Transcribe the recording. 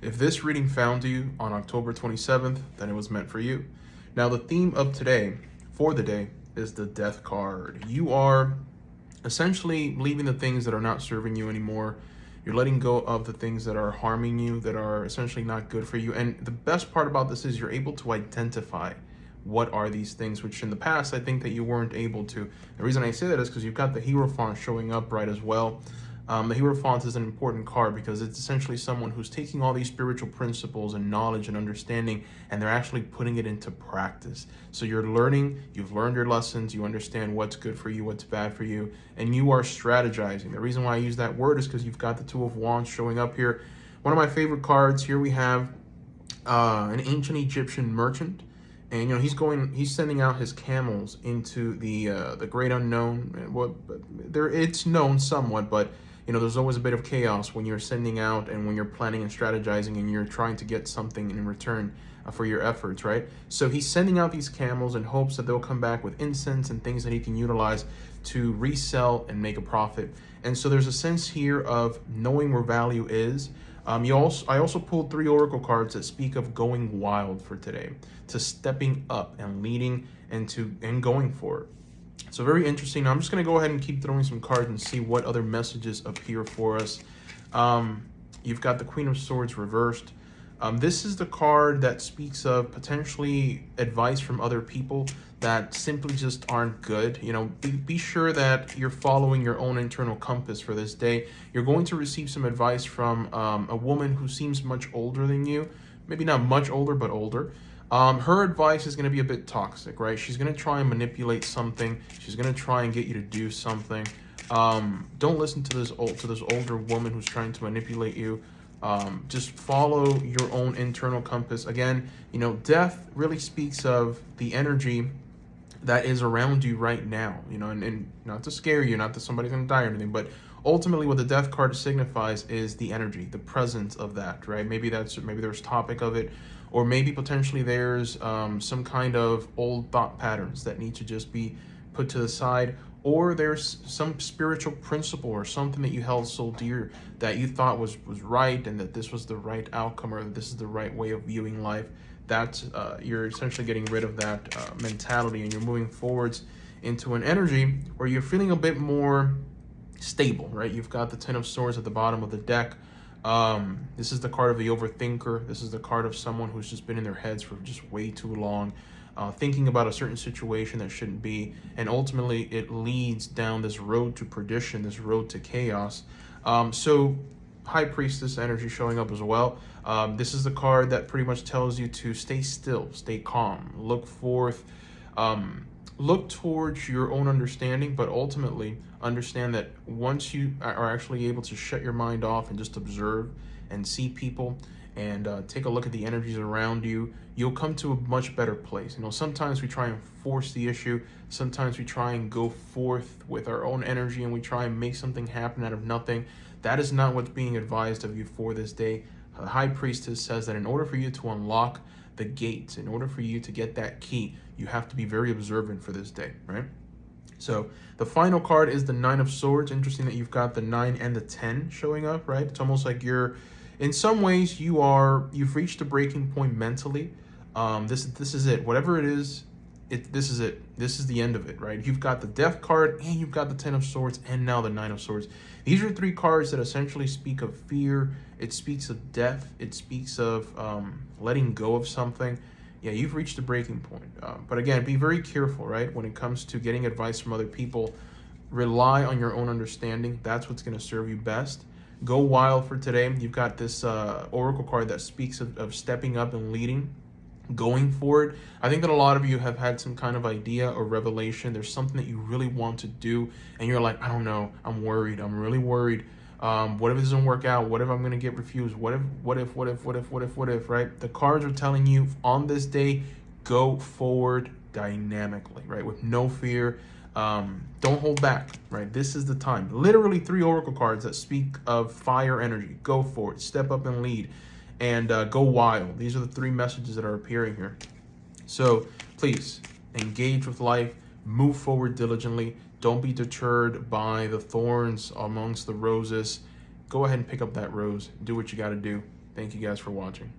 If this reading found you on October 27th, then it was meant for you. Now, the theme of today, for the day, is the Death card. You are essentially leaving the things that are not serving you anymore. You're letting go of the things that are harming you, that are essentially not good for you. And the best part about this is you're able to identify what are these things, which in the past I think that you weren't able to. The reason I say that is because you've got the Hierophant showing up right as well. The Hierophant is an important card because it's essentially someone who's taking all these spiritual principles and knowledge and understanding, and they're actually putting it into practice. So you're learning, you've learned your lessons, you understand what's good for you, what's bad for you, and you are strategizing. The reason why I use that word is because you've got the Two of Wands showing up here. One of my favorite cards, here we have an ancient Egyptian merchant. And he's sending out his camels into the great unknown. It's known somewhat, but there's always a bit of chaos when you're sending out and when you're planning and strategizing and you're trying to get something in return for your efforts, right? So he's sending out these camels in hopes that they'll come back with incense and things that he can utilize to resell and make a profit. And so there's a sense here of knowing where value is. I also pulled 3 oracle cards that speak of going wild for today, to stepping up and leading and going for it. So very interesting. Now I'm just going to go ahead and keep throwing some cards and see what other messages appear for us. You've got the Queen of Swords reversed. This is the card that speaks of potentially advice from other people that simply just aren't good. Be sure that you're following your own internal compass for this day. You're going to receive some advice from a woman who seems much older than you. Maybe not much older, but older. Her advice is going to be a bit toxic, right? She's going to try and manipulate something. She's going to try and get you to do something. Don't listen to this older woman who's trying to manipulate you. Just follow your own internal compass. Again, death really speaks of the energy that is around you right now, and not to scare you, not that somebody's going to die or anything, but ultimately what the Death card signifies is the energy, the presence of that, right? Maybe there's topic of it, or maybe potentially there's some kind of old thought patterns that need to just be put to the side, or there's some spiritual principle or something that you held so dear that you thought was right, and that this was the right outcome, or that this is the right way of viewing life. That you're essentially getting rid of that mentality, and you're moving forwards into an energy where you're feeling a bit more stable, right? You've got the Ten of Swords at the bottom of the deck. This is the card of the overthinker. This is the card of someone who's just been in their heads for just way too long, thinking about a certain situation that shouldn't be, and ultimately it leads down this road to perdition, this road to chaos. So High Priestess energy showing up as well. This is the card that pretty much tells you to stay still, stay calm, look forth, look towards your own understanding, but ultimately understand that once you are actually able to shut your mind off and just observe and see people and take a look at the energies around you, you'll come to a much better place. Sometimes we try and force the issue. Sometimes we try and go forth with our own energy and we try and make something happen out of nothing. That is not what's being advised of you for this day. The High Priestess says that in order for you to unlock the gates, in order for you to get that key, you have to be very observant for this day, right? So the final card is the Nine of Swords. Interesting that you've got the 9 and the 10 showing up, right? It's almost like in some ways you've reached a breaking point mentally. This is it. Whatever it is, this is it. This is the end of it, right? You've got the Death card, and you've got the Ten of Swords, and now the Nine of Swords. These are 3 cards that essentially speak of fear. It speaks of death. It speaks of letting go of something. Yeah, you've reached a breaking point. But again, be very careful, right? When it comes to getting advice from other people, rely on your own understanding. That's what's going to serve you best. Go wild for today. You've got this oracle card that speaks of stepping up and leading, going for it. I think that a lot of you have had some kind of idea or revelation. There's something that you really want to do, and you're like, I don't know, I'm worried. I'm really worried. What if it doesn't work out? What if I'm going to get refused? What if, right? The cards are telling you on this day, go forward dynamically, right? With no fear. Don't hold back, right? This is the time. Literally 3 oracle cards that speak of fire energy. Go for it. Step up and lead, and go wild. These are the 3 messages that are appearing here. So please engage with life, move forward diligently. Don't be deterred by the thorns amongst the roses. Go ahead and pick up that rose. Do what you got to do. Thank you guys for watching.